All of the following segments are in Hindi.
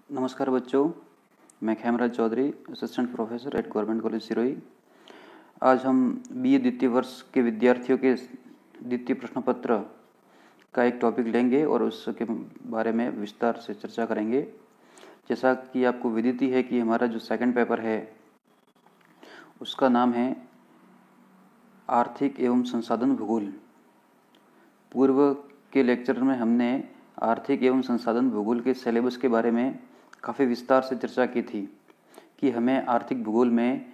नमस्कार बच्चों, मैं Khemraj Chaudhary, assistant professor at government college Sirohi. आज हम बीए द्वितीय वर्ष के विद्यार्थियों के द्वितीय प्रश्न पत्र का एक टॉपिक लेंगे और उसके बारे में विस्तार से चर्चा करेंगे। जैसा कि आपको विदित ही है कि हमारा जो सेकंड पेपर है उसका नाम है आर्थिक एवं संसाधन भूगोल। पूर्व के लेक्चर में हमने आर्थिक एवं संसाधन भूगोल के सिलेबस के बारे में काफ़ी विस्तार से चर्चा की थी कि हमें आर्थिक भूगोल में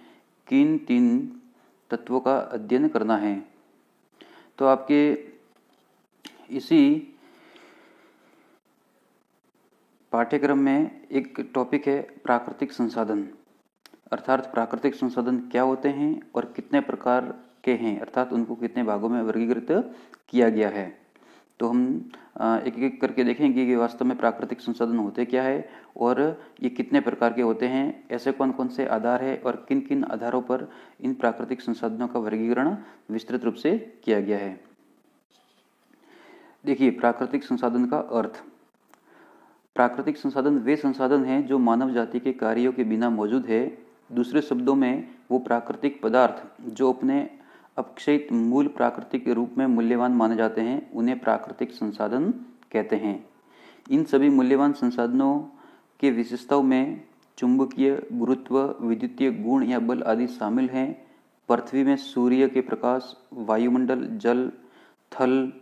किन 3 तत्वों का अध्ययन करना है। तो आपके इसी पाठ्यक्रम में एक टॉपिक है प्राकृतिक संसाधन, अर्थात प्राकृतिक संसाधन क्या होते हैं और कितने प्रकार के हैं, अर्थात उनको कितने भागों में वर्गीकृत किया गया है। तो हम एक एक करके देखेंगे कि वास्तव में प्राकृतिक संसाधन होते क्या है और ये कितने प्रकार के होते हैं, ऐसे कौन कौन से आधार है और किन किन आधारों पर इन प्राकृतिक संसाधनों का वर्गीकरण विस्तृत रूप से किया गया है। देखिए, प्राकृतिक संसाधन का अर्थ। प्राकृतिक संसाधन वे संसाधन हैं जो मानव जाति के कार्यों के बिना मौजूद है। दूसरे शब्दों में वो प्राकृतिक पदार्थ जो अपने अपक्षयित मूल प्राकृतिक के रूप में मूल्यवान माने जाते हैं, उन्हें प्राकृतिक संसाधन कहते हैं। इन सभी मूल्यवान संसाधनों के विशेषताओं में चुंबकीय, गुरुत्व, विद्युतीय गुण या बल आदि शामिल हैं। पृथ्वी में सूर्य के प्रकाश, वायुमंडल, जल, थल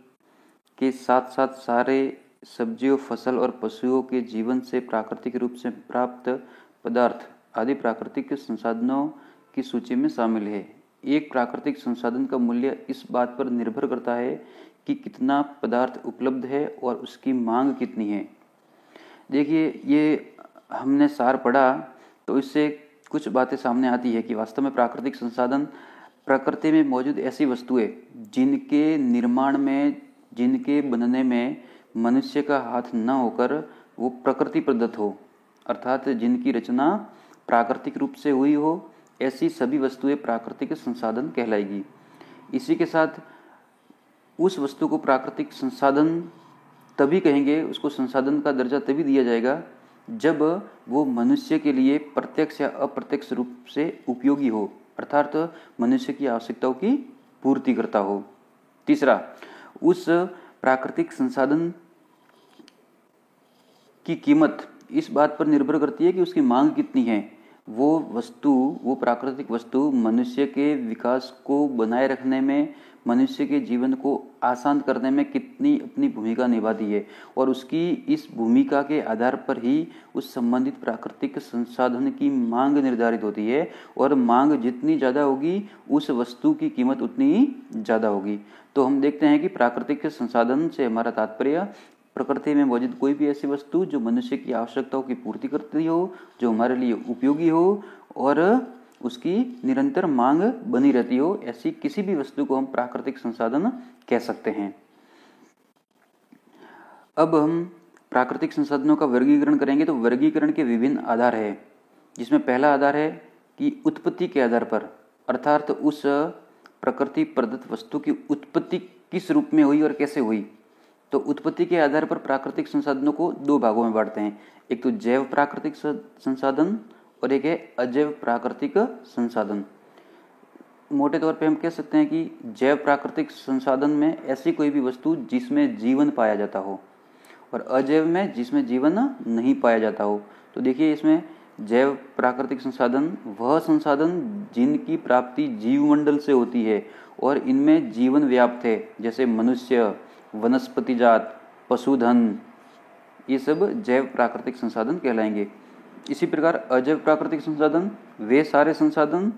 के साथ साथ सारे सब्जियों, फसल और पशुओं के जीवन से प्राकृतिक रूप से प्राप्त पदार्थ आदि प्राकृतिक संसाधनों की सूची में शामिल है। एक प्राकृतिक संसाधन का मूल्य इस बात पर निर्भर करता है कि कितना पदार्थ उपलब्ध है और उसकी मांग कितनी है। देखिए, ये हमने सार पढ़ा तो इससे कुछ बातें सामने आती है कि वास्तव में प्राकृतिक संसाधन प्रकृति में मौजूद ऐसी वस्तुएं जिनके निर्माण में, जिनके बनने में मनुष्य का हाथ न होकर वो प्रकृति प्रदत्त हो, अर्थात जिनकी रचना प्राकृतिक रूप से हुई हो, ऐसी सभी वस्तुएं प्राकृतिक संसाधन कहलाएगी। इसी के साथ उस वस्तु को प्राकृतिक संसाधन तभी कहेंगे, उसको संसाधन का दर्जा तभी दिया जाएगा जब वो मनुष्य के लिए प्रत्यक्ष या अप्रत्यक्ष रूप से उपयोगी हो, अर्थात मनुष्य की आवश्यकताओं की पूर्ति करता हो। तीसरा, उस प्राकृतिक संसाधन की कीमत इस बात पर निर्भर करती है कि उसकी मांग कितनी है। वो प्राकृतिक वस्तु मनुष्य के विकास को बनाए रखने में, मनुष्य के जीवन को आसान करने में कितनी अपनी भूमिका निभाती है और उसकी इस भूमिका के आधार पर ही उस संबंधित प्राकृतिक संसाधन की मांग निर्धारित होती है और मांग जितनी ज़्यादा होगी उस वस्तु की कीमत उतनी ही ज़्यादा होगी। तो हम देखते हैं कि प्राकृतिक संसाधन से हमारा तात्पर्य प्रकृति में मौजूद कोई भी ऐसी वस्तु जो मनुष्य की आवश्यकताओं की पूर्ति करती हो, जो हमारे लिए उपयोगी हो और उसकी निरंतर मांग बनी रहती हो, ऐसी किसी भी वस्तु को हम प्राकृतिक संसाधन कह सकते हैं। अब हम प्राकृतिक संसाधनों का वर्गीकरण करेंगे। तो वर्गीकरण के विभिन्न आधार है, जिसमें पहला आधार है कि उत्पत्ति के आधार पर, अर्थात उस प्रकृति प्रदत्त वस्तु की उत्पत्ति किस रूप में हुई और कैसे हुई। तो उत्पत्ति के आधार पर प्राकृतिक संसाधनों को 2 भागों में बांटते हैं, एक तो जैव प्राकृतिक संसाधन और एक है अजैव प्राकृतिक संसाधन। मोटे तौर पे हम कह सकते हैं कि जैव प्राकृतिक संसाधन में ऐसी कोई भी वस्तु जिसमें जीवन पाया जाता हो और अजैव में जिसमें जीवन नहीं पाया जाता हो। तो देखिए, इसमें जैव प्राकृतिक संसाधन वह संसाधन जिनकी प्राप्ति जीवमंडल से होती है और इनमें जीवन व्याप्त है, जैसे मनुष्य, वनस्पति जात, पशुधन, ये सब जैव प्राकृतिक संसाधन कहलाएंगे। इसी प्रकार अजैव प्राकृतिक संसाधन वे सारे संसाधन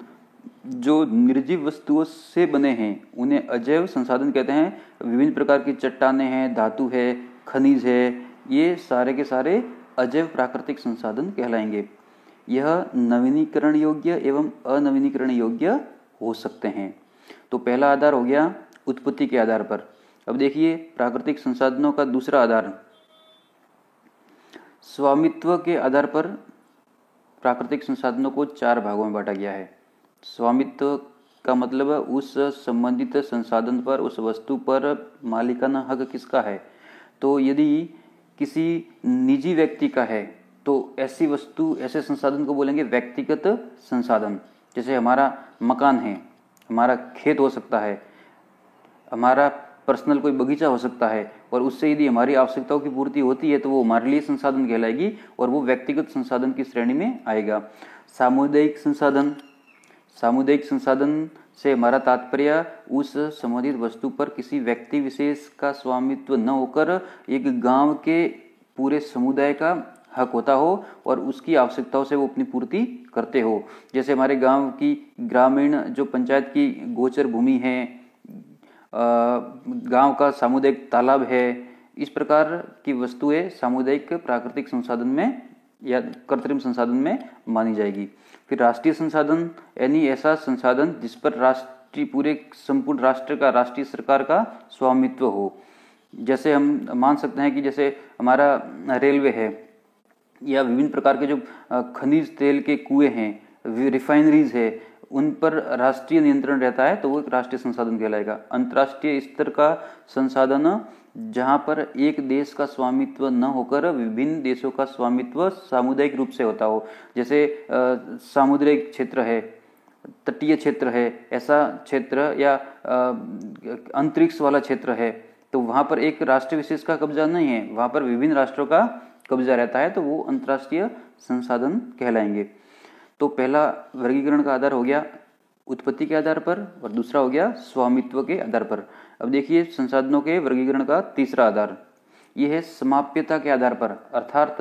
जो निर्जीव वस्तुओं से बने हैं, उन्हें अजैव संसाधन कहते हैं। विभिन्न प्रकार की चट्टानें हैं, धातु है, खनिज है, ये सारे के सारे अजैव प्राकृतिक संसाधन कहलाएंगे। यह नवीनीकरण योग्य एवं अनवीनीकरण योग्य हो सकते हैं। तो पहला आधार हो गया उत्पत्ति के आधार पर। अब देखिए, प्राकृतिक संसाधनों का दूसरा आधार स्वामित्व के आधार पर प्राकृतिक संसाधनों को 4 भागों में बांटा गया है। स्वामित्व का मतलब है उस संबंधित संसाधन पर, उस वस्तु पर मालिकाना हक किसका है। तो यदि किसी निजी व्यक्ति का है तो ऐसी वस्तु, ऐसे संसाधन को बोलेंगे व्यक्तिगत संसाधन। जैसे हमारा मकान है, हमारा खेत हो सकता है, हमारा पर्सनल कोई बगीचा हो सकता है, और उससे यदि हमारी आवश्यकताओं की पूर्ति होती है तो वो हमारे लिए संसाधन कहलाएगी और वो व्यक्तिगत संसाधन की श्रेणी में आएगा। सामुदायिक संसाधन, सामुदायिक संसाधन से हमारा तात्पर्य उस संबंधित वस्तु पर किसी व्यक्ति विशेष का स्वामित्व न होकर एक गांव के पूरे समुदाय का हक होता हो और उसकी आवश्यकताओं से वो अपनी पूर्ति करते हो। जैसे हमारे गांव की ग्रामीण जो पंचायत की गोचर भूमि है, गांव का सामुदायिक तालाब है, इस प्रकार की वस्तुएं सामुदायिक प्राकृतिक संसाधन में या कृत्रिम संसाधन में मानी जाएगी। फिर राष्ट्रीय संसाधन यानी ऐसा संसाधन जिस पर राष्ट्रीय, पूरे संपूर्ण राष्ट्र का, राष्ट्रीय सरकार का स्वामित्व हो। जैसे हम मान सकते हैं कि जैसे हमारा रेलवे है या विभिन्न प्रकार के जो खनिज तेल के कुएं हैं, रिफाइनरीज है, उन पर राष्ट्रीय नियंत्रण रहता है तो वो एक राष्ट्रीय संसाधन कहलाएगा। अंतर्राष्ट्रीय स्तर का संसाधन जहां पर एक देश का स्वामित्व न होकर विभिन्न देशों का स्वामित्व सामुदायिक रूप से होता हो। जैसे सामुद्रिक क्षेत्र है, तटीय क्षेत्र है, ऐसा क्षेत्र या अंतरिक्ष वाला क्षेत्र है, तो वहां पर एक राष्ट्र विशेष का कब्जा नहीं है, वहां पर विभिन्न राष्ट्रों का कब्जा रहता है, तो वो अंतर्राष्ट्रीय संसाधन कहलाएंगे। तो पहला वर्गीकरण का आधार हो गया उत्पत्ति के आधार पर और दूसरा हो गया स्वामित्व के आधार पर। अब देखिए संसाधनों के वर्गीकरण का तीसरा आधार ये है समाप्यता के आधार पर, अर्थात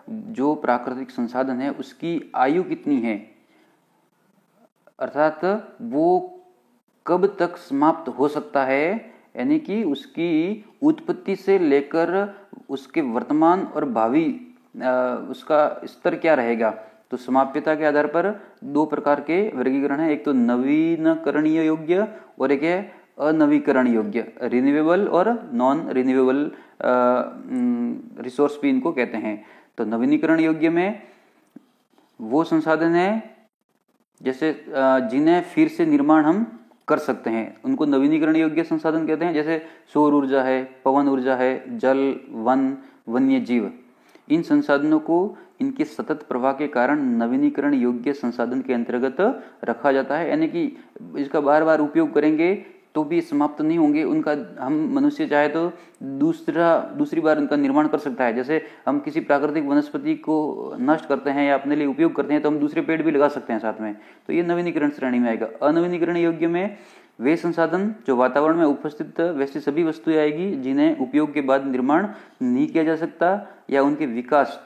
जो प्राकृतिक संसाधन है उसकी आयु कितनी है, अर्थात वो कब तक समाप्त हो सकता है, यानी कि उसकी उत्पत्ति से लेकर उसके वर्तमान और भावी उसका स्तर क्या रहेगा। तो समाप्यता के आधार पर दो प्रकार के वर्गीकरण है, एक तो नवीनकरणीय योग्य और एक है अनवीकरण योग्य, रिन्यूएबल और नॉन रिन्यूएबल रिसोर्स भी इनको कहते हैं। तो नवीनीकरण योग्य में वो संसाधन है जैसे जिन्हें फिर से निर्माण हम कर सकते हैं, उनको नवीनीकरण योग्य संसाधन कहते हैं। जैसे सौर ऊर्जा है, पवन ऊर्जा है, जल, वन, वन्य जीव, इन संसाधनों को इनके सतत प्रवाह के कारण नवीनीकरण योग्य संसाधन के अंतर्गत रखा जाता है, यानी कि इसका बार बार उपयोग करेंगे तो भी समाप्त नहीं होंगे। उनका हम मनुष्य चाहे तो दूसरी बार उनका निर्माण कर सकता है। जैसे हम किसी प्राकृतिक वनस्पति को नष्ट करते हैं या अपने लिए उपयोग करते हैं तो हम दूसरे पेड़ भी लगा सकते हैं साथ में, तो ये नवीनीकरण श्रेणी में आएगा। अनवीनीकरण योग्य में वे संसाधन जो वातावरण में उपस्थित वैसी सभी वस्तुएं आएगी जिन्हें उपयोग के बाद निर्माण नहीं किया जा सकता या उनके विकास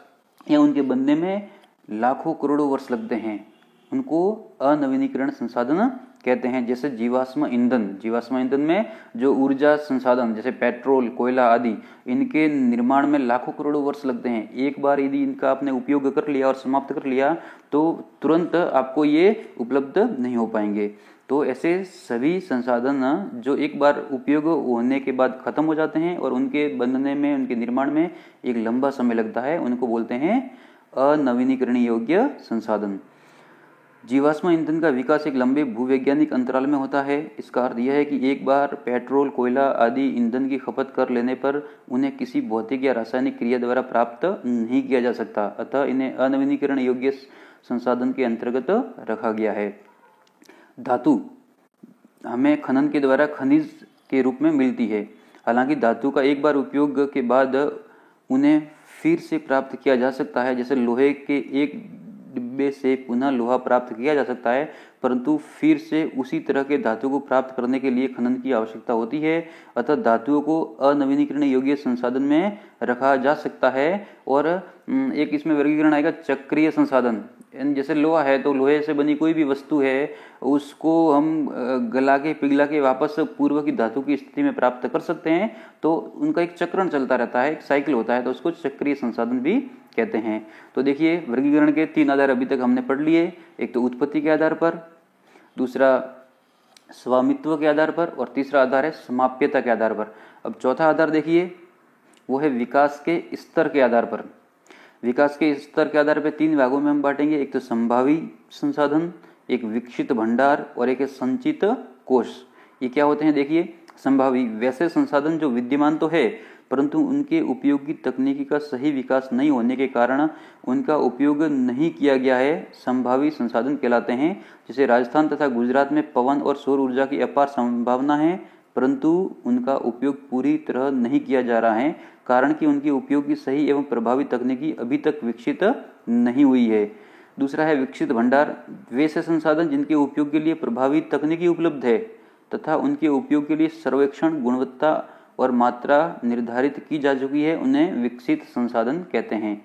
या उनके बनने में लाखों करोड़ों वर्ष लगते हैं, उनको अनवीनीकरण संसाधन कहते हैं। जैसे जीवाश्म ईंधन, जीवाश्म ईंधन में जो ऊर्जा संसाधन जैसे पेट्रोल, कोयला आदि, इनके निर्माण में लाखों करोड़ों वर्ष लगते हैं। एक बार यदि इनका आपने उपयोग कर लिया और समाप्त कर लिया तो तुरंत आपको ये उपलब्ध नहीं हो पाएंगे। तो ऐसे सभी संसाधन जो एक बार उपयोग होने के बाद खत्म हो जाते हैं और उनके बनने में, उनके निर्माण में एक लंबा समय लगता है, उनको बोलते हैं अनवीनीकरणीय योग्य संसाधन। जीवाश्म ईंधन का विकास एक लंबे भूवैज्ञानिक अंतराल में होता है। इसका अर्थ यह है कि एक बार पेट्रोल, कोयला आदि ईंधन की खपत कर लेने पर उन्हें किसी भौतिक या रासायनिक क्रिया द्वारा प्राप्त नहीं किया जा सकता, अतः इन्हें अनवीनीकरण योग्य संसाधन के अंतर्गत रखा गया है। धातु हमें खनन के द्वारा खनिज के रूप में मिलती है। हालांकि धातु का एक बार उपयोग के बाद उन्हें फिर से प्राप्त किया जा सकता है। जैसे लोहे के एक डिब्बे से पुनः लोहा प्राप्त किया जा सकता है, परंतु फिर से उसी तरह के धातु को प्राप्त करने के लिए खनन की आवश्यकता होती है। अतः धातुओं को अनवीनीकरण योग्य संसाधन में रखा जा सकता है। और एक इसमें वर्गीकरण आएगा चक्रीय संसाधन। जैसे लोहा है तो लोहे से बनी कोई भी वस्तु है उसको हम गला के पिघला के वापस पूर्व की धातु की स्थिति में प्राप्त कर सकते हैं, तो उनका एक चक्रण चलता रहता है, एक साइकिल होता है, तो उसको चक्रीय संसाधन भी कहते हैं। तो देखिए वर्गीकरण के तीन आधार अभी तक हमने पढ़ लिए, एक तो उत्पत्ति के आधार पर, दूसरा स्वामित्व के आधार पर और तीसरा आधार है समाप्यता के आधार पर। अब चौथा आधार देखिए वो है विकास के स्तर के आधार पर। विकास के स्तर के आधार पर तीन भागों में हम बांटेंगे, एक तो संभावी संसाधन, एक विकसित भंडार और एक है संचित कोष। ये क्या होते हैं देखिए। संभावी वैसे संसाधन जो विद्यमान तो है परंतु उनके उपयोग की तकनीकी का सही विकास नहीं होने के कारण उनका उपयोग नहीं किया गया है, संभावी संसाधन कहलाते हैं। जैसे राजस्थान तथा गुजरात में पवन और सौर ऊर्जा की अपार संभावना है, परंतु उनका उपयोग पूरी तरह नहीं किया जा रहा है, कारण कि उनके उपयोग की सही एवं प्रभावी तकनीकी अभी तक विकसित नहीं हुई है। दूसरा है विकसित भंडार, वे से संसाधन जिनके उपयोग के लिए प्रभावी तकनीकी उपलब्ध है तथा उनके उपयोग के लिए सर्वेक्षण, गुणवत्ता और मात्रा निर्धारित की जा चुकी है, उन्हें विकसित संसाधन कहते हैं।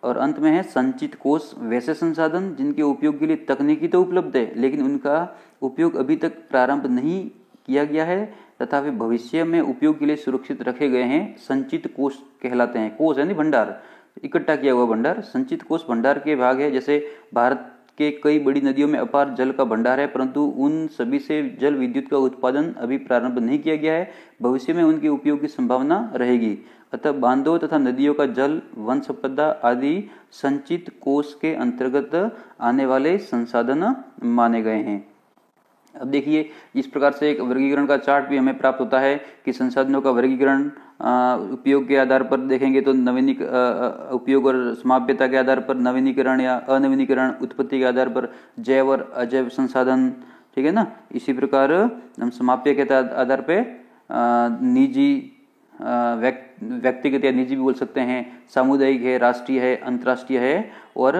और अंत में है संचित कोष, वैसे संसाधन जिनके उपयोग के लिए तकनीकी तो उपलब्ध है लेकिन उनका उपयोग अभी तक प्रारंभ नहीं किया गया है तथा वे भविष्य में उपयोग के लिए सुरक्षित रखे गए हैं, संचित कोष कहलाते हैं। कोष यानी भंडार, इकट्ठा किया हुआ भंडार। संचित कोष भंडार के भाग है। जैसे भारत के कई बड़ी नदियों में अपार जल का भंडार है, परंतु उन सभी से जल विद्युत का उत्पादन अभी प्रारंभ नहीं किया गया है, भविष्य में उनके उपयोग की संभावना रहेगी। अतः बांधों तथा नदियों का जल, वन संपदा आदि संचित कोष के अंतर्गत आने वाले संसाधन माने गए हैं। अब देखिए, इस प्रकार से एक वर्गीकरण का चार्ट भी हमें प्राप्त होता है कि संसाधनों का वर्गीकरण उपयोग के आधार पर देखेंगे तो उपयोग और समाप्यता के आधार पर नवीनीकरण या अनवीनीकरण, उत्पत्ति के आधार पर जैव और अजैव संसाधन, ठीक है ना। इसी प्रकार हम समाप्य के आधार पर निजी, व्यक्तिगत या निजी भी बोल सकते हैं, सामुदायिक है, राष्ट्रीय है, अंतर्राष्ट्रीय है, और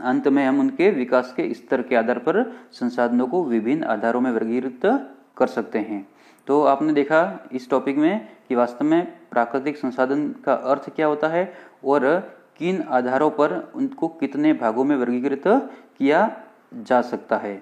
अंत में हम उनके विकास के स्तर के आधार पर संसाधनों को विभिन्न आधारों में वर्गीकृत कर सकते हैं। तो आपने देखा इस टॉपिक में कि वास्तव में प्राकृतिक संसाधन का अर्थ क्या होता है और किन आधारों पर उनको कितने भागों में वर्गीकृत किया जा सकता है।